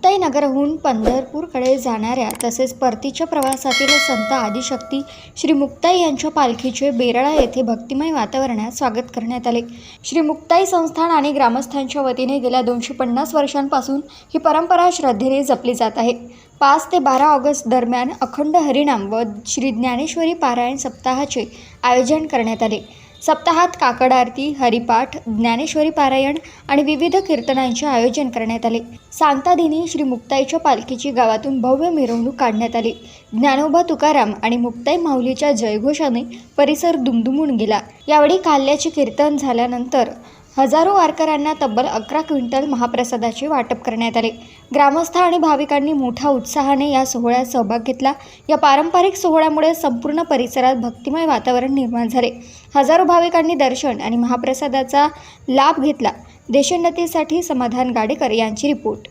मुक्ताईनगरहून पंढरपूरकडे जाणाऱ्या तसेच परतीच्या प्रवासातील संत आदिशक्ती श्री मुक्ताई यांच्या पालखीचे बेरळा येथे भक्तिमय वातावरणात स्वागत करण्यात आले। श्री मुक्ताई संस्थान आणि ग्रामस्थांच्या वतीने गेल्या 250 वर्षांपासून ही परंपरा श्रद्धेने जपली जात आहे। 5 ते 12 ऑगस्ट दरम्यान अखंड हरिनाम व श्री ज्ञानेश्वरी पारायण सप्ताहाचे आयोजन करण्यात आले। सप्ताहात काकड आरती, हरिपाठ, ज्ञानेश्वरी पारायण आणि विविध कीर्तनांचे आयोजन करण्यात आले। सांगता दिनी श्री मुक्ताईच्या पालखीची गावातून भव्य मिरवणूक काढण्यात आली। ज्ञानोबा तुकाराम आणि मुक्ताई माऊलीच्या जयघोषाने परिसर दुमदुमून गेला। यावेळी काल्याचे कीर्तन झाल्यानंतर हजारो वारकऱ्यांना तब्बल 11 क्विंटल महाप्रसादाचे वाटप करण्यात आले। ग्रामस्थ आणि भाविकांनी मोठ्या उत्साहाने या सोहळ्यात सहभाग घेतला। या पारंपरिक सोहळ्यामुळे संपूर्ण परिसरात भक्तिमय वातावरण निर्माण झाले। हजारो भाविकांनी दर्शन आणि महाप्रसादाचा लाभ घेतला। देशोन्नतीसाठी समाधान गाडेकर यांची रिपोर्ट।